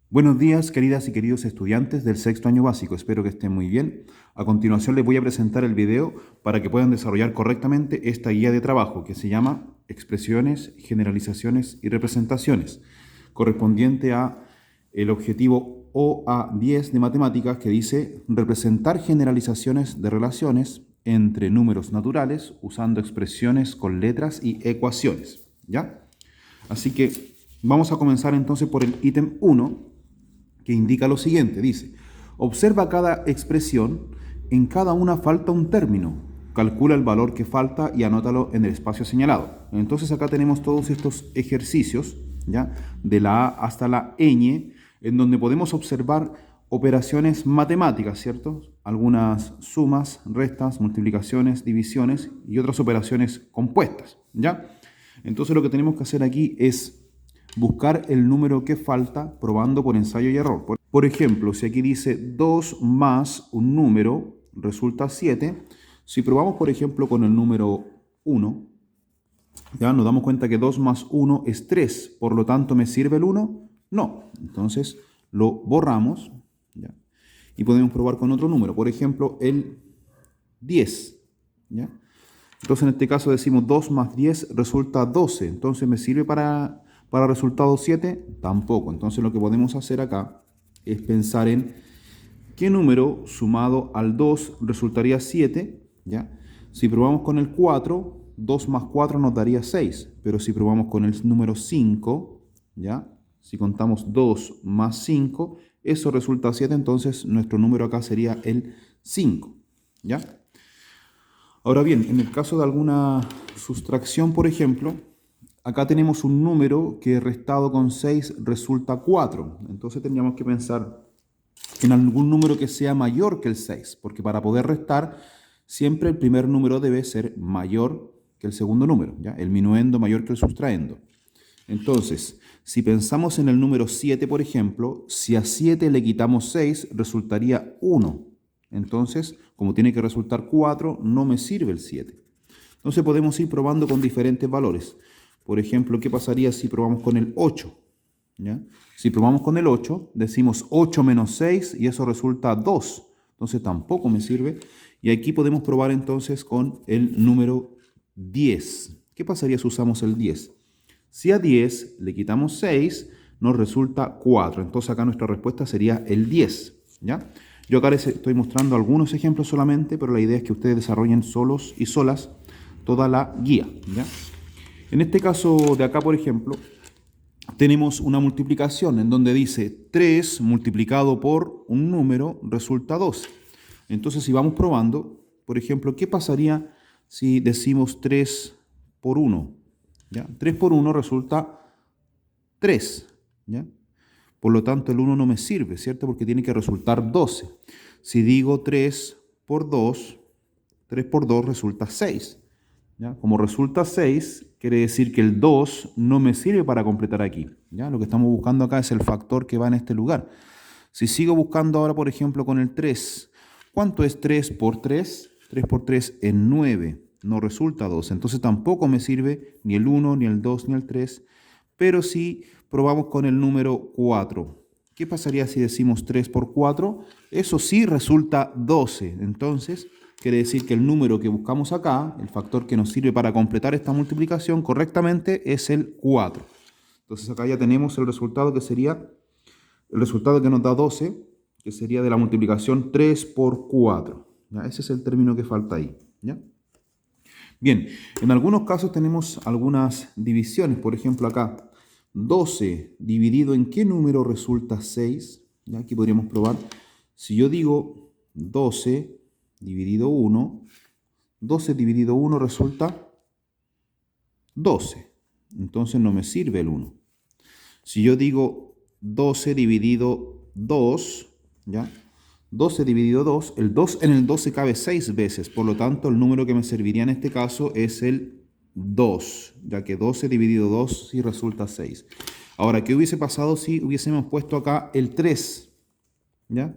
Buenos días, queridas y queridos estudiantes del sexto año básico. Espero que estén muy bien. A continuación les voy a presentar el video para que puedan desarrollar correctamente esta guía de trabajo que se llama Expresiones, Generalizaciones y Representaciones, correspondiente a el objetivo OA10 de matemáticas, que dice representar generalizaciones de relaciones entre números naturales usando expresiones con letras y ecuaciones. ¿Ya? Así que vamos a comenzar entonces por el ítem 1, que indica lo siguiente. Dice: observa cada expresión, en cada una falta un término, calcula el valor que falta y anótalo en el espacio señalado. Entonces acá tenemos todos estos ejercicios, ¿ya? De la A hasta la ñ, en donde podemos observar operaciones matemáticas, ¿cierto? Algunas sumas, restas, multiplicaciones, divisiones y otras operaciones compuestas, ¿ya? Entonces lo que tenemos que hacer aquí es buscar el número que falta probando por ensayo y error. Por ejemplo, si aquí dice 2 más un número resulta 7, si probamos por ejemplo con el número 1, ya nos damos cuenta que 2 más 1 es 3, por lo tanto, ¿me sirve el 1? No. Entonces lo borramos, ¿ya? Y podemos probar con otro número, por ejemplo el 10, ¿ya? Entonces en este caso decimos 2 más 10 resulta 12, entonces ¿me sirve para resultado 7? Tampoco. Entonces lo que podemos hacer acá es pensar en qué número sumado al 2 resultaría 7, ¿ya? Si probamos con el 4, 2 más 4 nos daría 6, pero si probamos con el número 5, ¿ya? Si contamos 2 más 5, eso resulta 7, entonces nuestro número acá sería el 5, ¿ya? Ahora bien, en el caso de alguna sustracción, por ejemplo, acá tenemos un número que restado con 6 resulta 4. Entonces tendríamos que pensar en algún número que sea mayor que el 6, porque para poder restar, siempre el primer número debe ser mayor que el segundo número, ¿ya? El minuendo mayor que el sustraendo. Entonces, si pensamos en el número 7, por ejemplo, si a 7 le quitamos 6, resultaría 1. Entonces, como tiene que resultar 4, no me sirve el 7. Entonces podemos ir probando con diferentes valores. Por ejemplo, ¿qué pasaría si probamos con el 8? ¿Ya? Si probamos con el 8, decimos 8 menos 6 y eso resulta 2. Entonces tampoco me sirve. Y aquí podemos probar entonces con el número 10. ¿Qué pasaría si usamos el 10? Si a 10 le quitamos 6, nos resulta 4. Entonces acá nuestra respuesta sería el 10. ¿Ya? Yo acá les estoy mostrando algunos ejemplos solamente, pero la idea es que ustedes desarrollen solos y solas toda la guía, ¿ya? En este caso de acá, por ejemplo, tenemos una multiplicación en donde dice 3 multiplicado por un número resulta 12. Entonces, si vamos probando, por ejemplo, ¿qué pasaría si decimos 3 por 1? ¿Ya? 3 por 1 resulta 3, ¿ya? Por lo tanto, el 1 no me sirve, ¿cierto? Porque tiene que resultar 12. Si digo 3 por 2, 3 por 2 resulta 6. ¿Ya? Como resulta 6, quiere decir que el 2 no me sirve para completar aquí, ¿ya? Lo que estamos buscando acá es el factor que va en este lugar. Si sigo buscando ahora, por ejemplo, con el 3, ¿cuánto es 3 por 3? 3 por 3 es 9, no resulta 12. Entonces tampoco me sirve ni el 1, ni el 2, ni el 3. Pero si probamos con el número 4, ¿qué pasaría si decimos 3 por 4? Eso sí resulta 12. Entonces quiere decir que el número que buscamos acá, el factor que nos sirve para completar esta multiplicación correctamente, es el 4. Entonces acá ya tenemos el resultado que sería, el resultado que nos da 12, que sería de la multiplicación 3 por 4. ¿Ya? Ese es el término que falta ahí, ¿ya? Bien, en algunos casos tenemos algunas divisiones. Por ejemplo acá, 12 dividido en ¿qué número resulta 6? ¿Ya? Aquí podríamos probar. Si yo digo 12 dividido 1, 12 dividido 1 resulta 12. Entonces no me sirve el 1. Si yo digo 12 dividido 2, ¿ya? 12 dividido 2, el 2 en el 12 cabe 6 veces, por lo tanto el número que me serviría en este caso es el 2, ya que 12 dividido 2 sí resulta 6. Ahora, ¿qué hubiese pasado si hubiésemos puesto acá el 3? ¿Ya?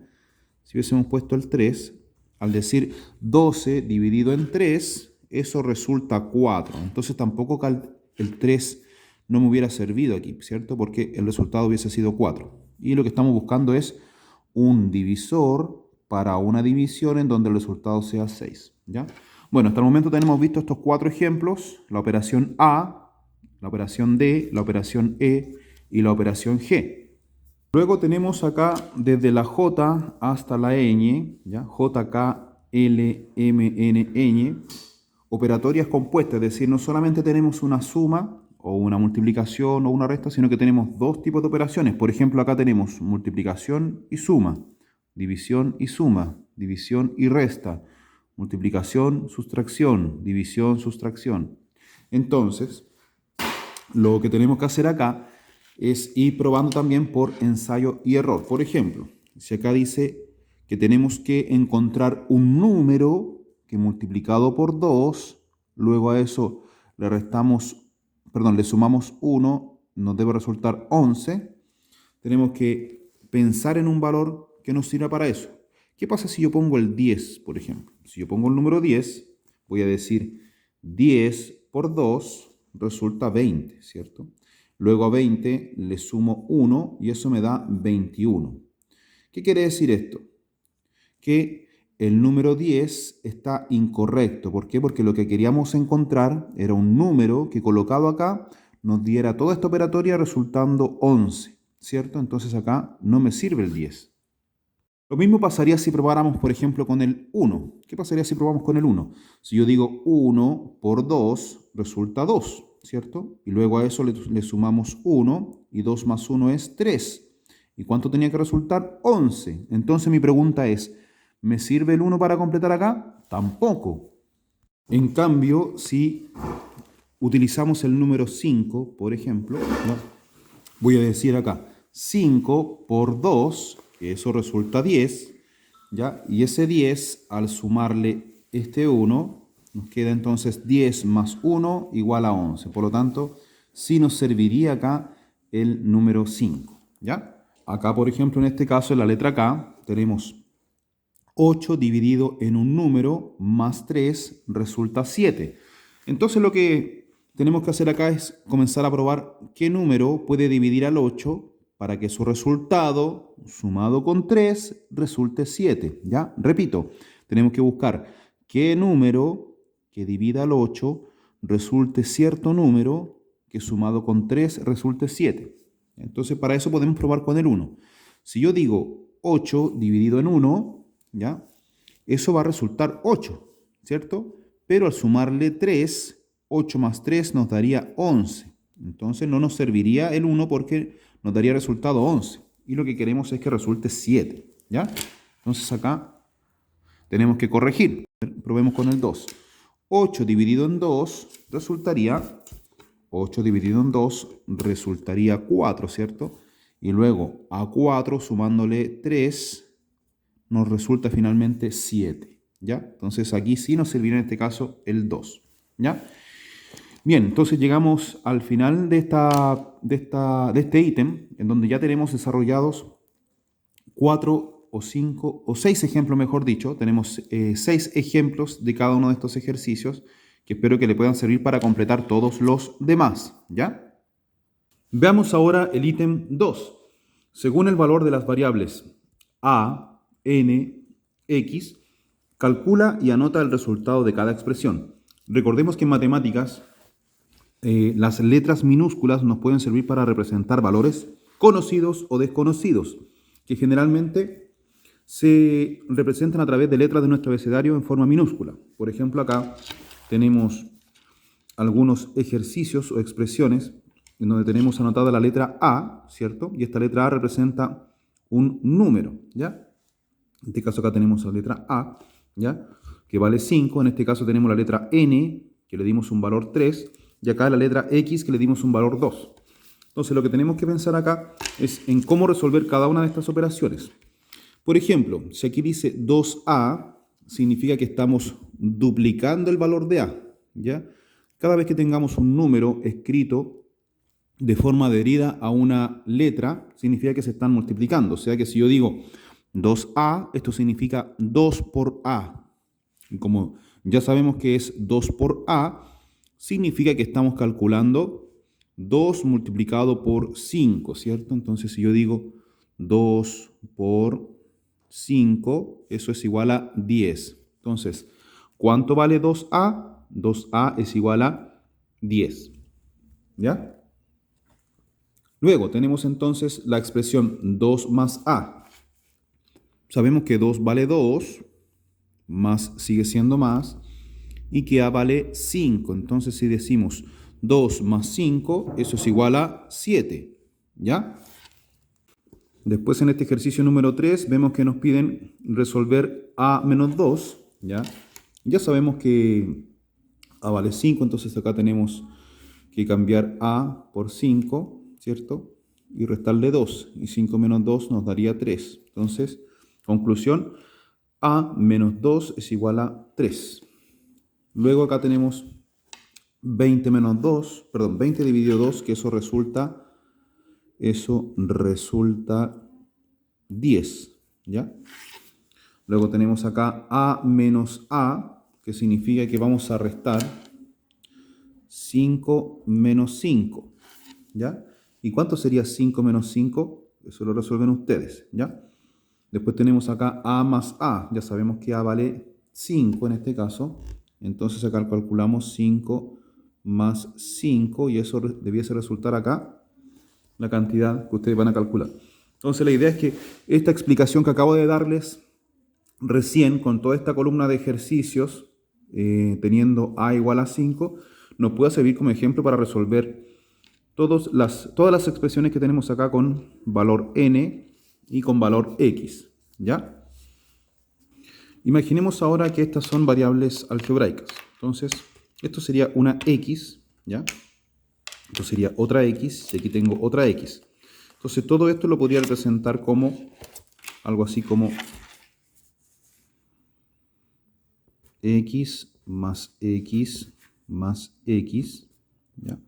Si hubiésemos puesto el 3, al decir 12 dividido en 3, eso resulta 4. Entonces tampoco el 3 no me hubiera servido aquí, ¿cierto? Porque el resultado hubiese sido 4. Y lo que estamos buscando es un divisor para una división en donde el resultado sea 6, ¿ya? Bueno, hasta el momento tenemos visto estos 4 ejemplos: la operación A, la operación D, la operación E y la operación G. Luego tenemos acá desde la J hasta la ñ, ¿ya? J, K, L, M, N, ñ, operatorias compuestas, es decir, no solamente tenemos una suma o una multiplicación o una resta, sino que tenemos dos tipos de operaciones. Por ejemplo, acá tenemos multiplicación y suma, división y suma, división y resta, multiplicación, sustracción, división, sustracción. Entonces, lo que tenemos que hacer acá es ir probando también por ensayo y error. Por ejemplo, si acá dice que tenemos que encontrar un número que multiplicado por 2, luego a eso le sumamos 1, nos debe resultar 11. Tenemos que pensar en un valor que nos sirva para eso. ¿Qué pasa si yo pongo el 10, por ejemplo? Si yo pongo el número 10, voy a decir 10 por 2 resulta 20, ¿cierto? Luego a 20 le sumo 1 y eso me da 21. ¿Qué quiere decir esto? Que el número 10 está incorrecto. ¿Por qué? Porque lo que queríamos encontrar era un número que colocado acá nos diera toda esta operatoria resultando 11, ¿cierto? Entonces acá no me sirve el 10. Lo mismo pasaría si probáramos, por ejemplo, con el 1. ¿Qué pasaría si probamos con el 1? Si yo digo 1 por 2, resulta 2, ¿cierto? Y luego a eso le sumamos 1, y 2 más 1 es 3. ¿Y cuánto tenía que resultar? 11. Entonces mi pregunta es, ¿me sirve el 1 para completar acá? Tampoco. En cambio, si utilizamos el número 5, por ejemplo, ¿no? Voy a decir acá, 5 por 2, que eso resulta 10, ¿ya? Y ese 10, al sumarle este 1, nos queda entonces 10 más 1 igual a 11. Por lo tanto, sí nos serviría acá el número 5, ¿ya? Acá, por ejemplo, en este caso, en la letra K, tenemos 8 dividido en un número más 3 resulta 7. Entonces lo que tenemos que hacer acá es comenzar a probar qué número puede dividir al 8 para que su resultado sumado con 3 resulte 7. ¿Ya? Repito, tenemos que buscar qué número que divida al 8 resulte cierto número que sumado con 3 resulte 7. Entonces para eso podemos probar con el 1. Si yo digo 8 dividido en 1, ¿ya? Eso va a resultar 8, ¿cierto? Pero al sumarle 3, 8 más 3 nos daría 11. Entonces no nos serviría el 1 porque nos daría resultado 11. Y lo que queremos es que resulte 7, ¿ya? Entonces acá tenemos que corregir. Probemos con el 2. 8 dividido en 2 resultaría 4, ¿cierto? Y luego a 4 sumándole 3 nos resulta finalmente 7, ¿ya? Entonces aquí sí nos serviría en este caso el 2, ¿ya? Bien, entonces llegamos al final de este ítem, en donde ya tenemos desarrollados 4 o 5 o 6 ejemplos, mejor dicho. Tenemos 6 ejemplos de cada uno de estos ejercicios que espero que le puedan servir para completar todos los demás, ¿ya? Veamos ahora el ítem 2. Según el valor de las variables a, n, x, calcula y anota el resultado de cada expresión. Recordemos que en matemáticas las letras minúsculas nos pueden servir para representar valores conocidos o desconocidos, que generalmente se representan a través de letras de nuestro abecedario en forma minúscula. Por ejemplo, acá tenemos algunos ejercicios o expresiones en donde tenemos anotada la letra A, ¿cierto? Y esta letra A representa un número, ¿ya? En este caso acá tenemos la letra A, ¿ya? Que vale 5. En este caso tenemos la letra N, que le dimos un valor 3. Y acá la letra X, que le dimos un valor 2. Entonces lo que tenemos que pensar acá es en cómo resolver cada una de estas operaciones. Por ejemplo, si aquí dice 2A, significa que estamos duplicando el valor de A, ¿ya? Cada vez que tengamos un número escrito de forma adherida a una letra, significa que se están multiplicando. O sea que si yo digo 2A, esto significa 2 por A. Y como ya sabemos que es 2 por A, significa que estamos calculando 2 multiplicado por 5, ¿cierto? Entonces si yo digo 2 por 5, eso es igual a 10. Entonces, ¿cuánto vale 2a? 2a es igual a 10. ¿Ya? Luego tenemos entonces la expresión 2 más a. Sabemos que 2 vale 2, más sigue siendo más, y que a vale 5. Entonces si decimos 2 más 5, eso es igual a 7. ¿Ya? Después en este ejercicio número 3 vemos que nos piden resolver a menos 2. ¿Ya? Ya sabemos que a vale 5, entonces acá tenemos que cambiar a por 5, ¿cierto? Y restarle 2. Y 5 menos 2 nos daría 3. Entonces, conclusión, a menos 2 es igual a 3. Luego acá tenemos 20 menos 2, perdón, 20 dividido 2, que eso resulta 10, ¿ya? Luego tenemos acá a menos a, que significa que vamos a restar 5 menos 5, ¿ya? ¿Y cuánto sería 5 menos 5? Eso lo resuelven ustedes, ¿ya? Después tenemos acá a más a, ya sabemos que a vale 5 en este caso, entonces acá calculamos 5 más 5 y eso debiese resultar acá la cantidad que ustedes van a calcular. Entonces la idea es que esta explicación que acabo de darles recién con toda esta columna de ejercicios, teniendo a igual a 5, nos pueda servir como ejemplo para resolver todas las expresiones que tenemos acá con valor n y con valor x, ¿ya? Imaginemos ahora que estas son variables algebraicas. Entonces, esto sería una x, ¿ya? Esto sería otra x y aquí tengo otra x. Entonces, todo esto lo podría representar como algo así como x más x más x, ¿ya?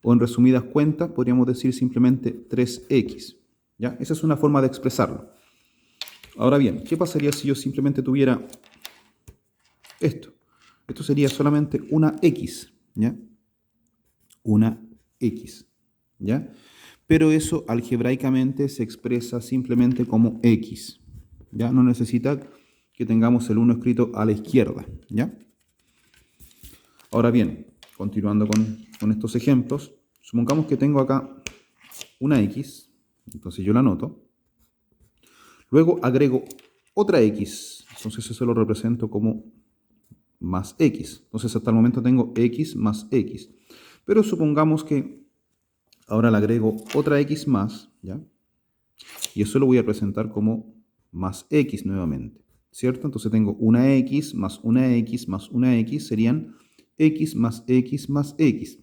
O en resumidas cuentas, podríamos decir simplemente 3x, ¿ya? Esa es una forma de expresarlo. Ahora bien, ¿qué pasaría si yo simplemente tuviera esto? Esto sería solamente una x, ¿ya? Una x, ¿ya? Pero eso algebraicamente se expresa simplemente como x, ¿ya? No necesita que tengamos el 1 escrito a la izquierda, ¿ya? Ahora bien, continuando con estos ejemplos, supongamos que tengo acá una x, entonces yo la anoto. Luego agrego otra x, entonces eso lo represento como más x. Entonces hasta el momento tengo x más x. Pero supongamos que ahora le agrego otra x más, ¿ya? Y eso lo voy a presentar como más x nuevamente, ¿cierto? Entonces tengo una x más una x más una x serían x más x más x.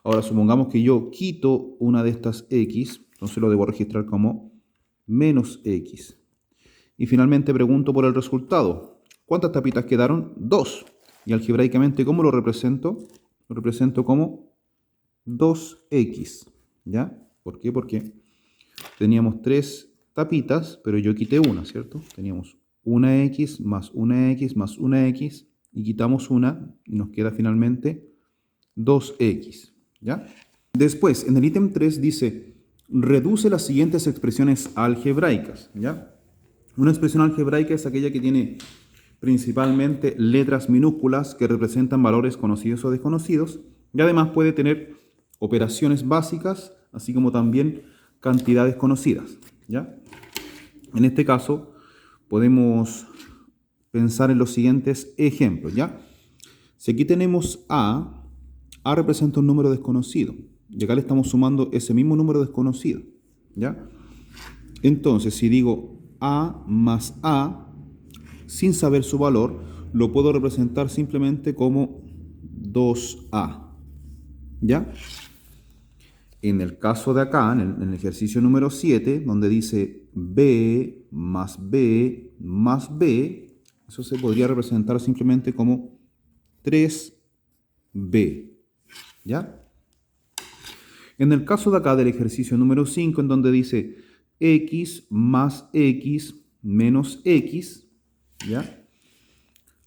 Ahora supongamos que yo quito una de estas x, entonces lo debo registrar como menos x. Y finalmente pregunto por el resultado. ¿Cuántas tapitas quedaron? 2. Y algebraicamente, ¿cómo lo represento? Lo represento como 2x. ¿Ya? ¿Por qué? Porque teníamos 3 tapitas, pero yo quité una, ¿cierto? Teníamos una x más una x más una x y quitamos una y nos queda finalmente 2x. ¿Ya? Después, en el ítem 3 dice, reduce las siguientes expresiones algebraicas. ¿Ya? Una expresión algebraica es aquella que tiene principalmente letras minúsculas que representan valores conocidos o desconocidos y además puede tener operaciones básicas, así como también cantidades conocidas, ¿ya? En este caso podemos pensar en los siguientes ejemplos, ¿ya? Si aquí tenemos a representa un número desconocido y acá le estamos sumando ese mismo número desconocido, ¿ya? Entonces, si digo a más a, sin saber su valor, lo puedo representar simplemente como 2a, ¿ya? En el caso de acá, en el ejercicio número 7, donde dice b más b más b, eso se podría representar simplemente como 3b, ¿ya? En el caso de acá del ejercicio número 5, en donde dice x más x menos x, ¿ya?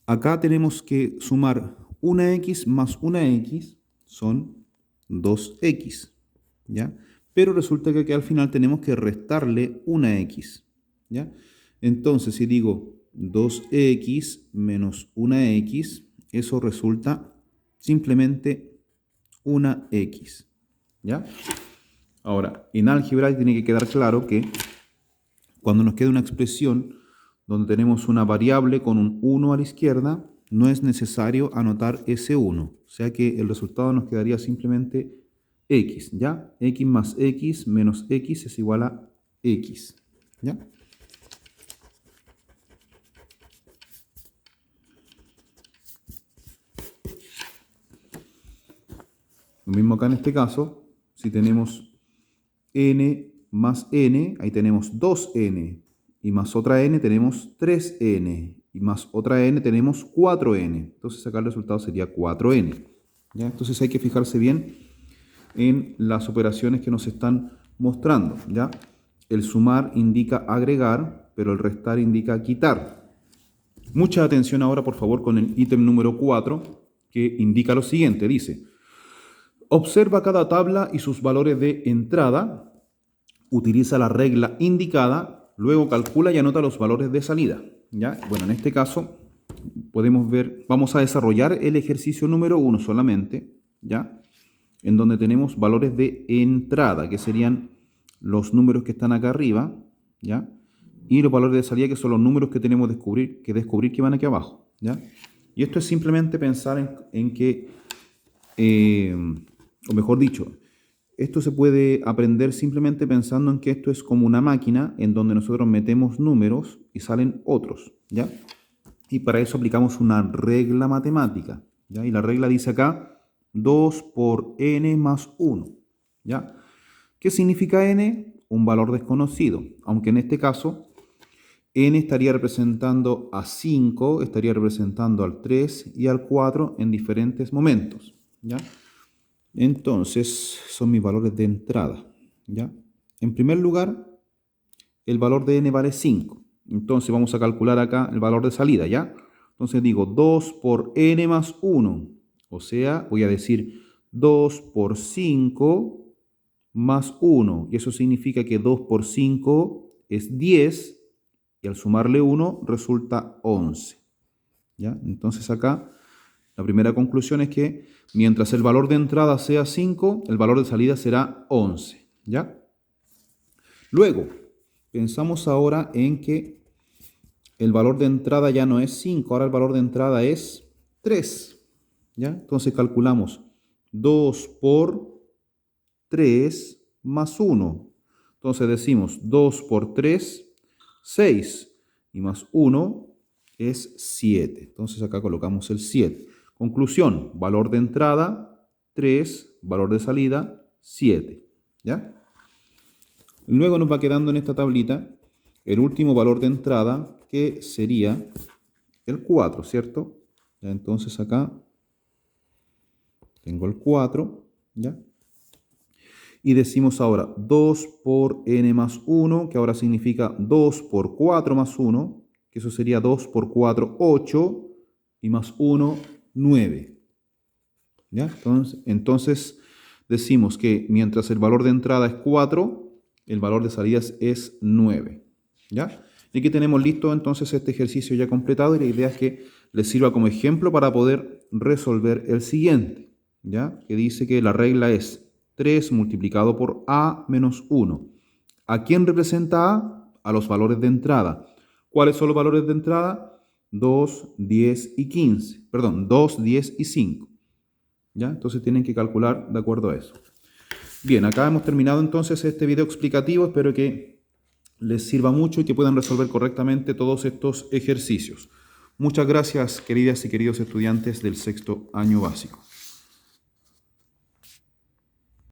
Acá tenemos que sumar una x más una x, son 2x, ¿ya? pero resulta que aquí al final tenemos que restarle una x, ¿ya? Entonces, si digo 2x menos una x, eso resulta simplemente una x, ¿ya? Ahora, en álgebra tiene que quedar claro que cuando nos queda una expresión donde tenemos una variable con un 1 a la izquierda, no es necesario anotar ese 1. O sea que el resultado nos quedaría simplemente x, ¿ya? X más x menos x es igual a x, ¿ya? Lo mismo acá en este caso, si tenemos n más n, ahí tenemos 2n, y más otra n tenemos 3n, y más otra n tenemos 4n. Entonces acá el resultado sería 4n, ¿ya? Entonces hay que fijarse bien en las operaciones que nos están mostrando, ¿ya? El sumar indica agregar, pero el restar indica quitar. Mucha atención ahora, por favor, con el ítem número 4, que indica lo siguiente, dice: observa cada tabla y sus valores de entrada, utiliza la regla indicada, luego calcula y anota los valores de salida, ¿ya? Bueno, en este caso podemos ver, vamos a desarrollar el ejercicio número 1 solamente, ¿ya? En donde tenemos valores de entrada, que serían los números que están acá arriba, ¿ya? Y los valores de salida, que son los números que tenemos que descubrir que van aquí abajo, ¿ya? Y esto es simplemente pensar en que, o mejor dicho, esto se puede aprender simplemente pensando en que esto es como una máquina en donde nosotros metemos números y salen otros, ¿ya? Y para eso aplicamos una regla matemática, ¿ya? Y la regla dice acá 2 por n más 1, ¿ya? ¿Qué significa n? Un valor desconocido, aunque en este caso n estaría representando a 5, estaría representando al 3 y al 4 en diferentes momentos, ¿ya? Entonces, son mis valores de entrada, ¿ya? En primer lugar, el valor de n vale 5. Entonces vamos a calcular acá el valor de salida, ¿ya? Entonces digo 2 por n más 1. O sea, voy a decir 2 por 5 más 1. Y eso significa que 2 por 5 es 10. Y al sumarle 1 resulta 11. ¿Ya? Entonces acá la primera conclusión es que mientras el valor de entrada sea 5, el valor de salida será 11. ¿Ya? Luego, pensamos ahora en que el valor de entrada ya no es 5, ahora el valor de entrada es 3. ¿Ya? Entonces calculamos 2 por 3 más 1. Entonces decimos 2 por 3, 6. Y más 1 es 7. Entonces acá colocamos el 7. Conclusión, valor de entrada 3, valor de salida 7. ¿Ya? Luego nos va quedando en esta tablita el último valor de entrada, que sería el 4, ¿cierto? ¿Ya? Entonces acá tengo el 4, ¿ya? Y decimos ahora 2 por n más 1, que ahora significa 2 por 4 más 1, que eso sería 2 por 4, 8, y más 1, 9. ¿Ya? Entonces decimos que mientras el valor de entrada es 4, el valor de salidas es 9. ¿Ya? Y aquí tenemos listo entonces este ejercicio ya completado, y la idea es que les sirva como ejemplo para poder resolver el siguiente, ¿ya? Que dice que la regla es 3 multiplicado por a menos 1. ¿A quién representa a? A los valores de entrada. ¿Cuáles son los valores de entrada? 2, 10 y 15. Perdón, 2, 10 y 5. ¿Ya? Entonces tienen que calcular de acuerdo a eso. Bien, acá hemos terminado entonces este video explicativo. Espero que les sirva mucho y que puedan resolver correctamente todos estos ejercicios. Muchas gracias, queridas y queridos estudiantes del sexto año básico.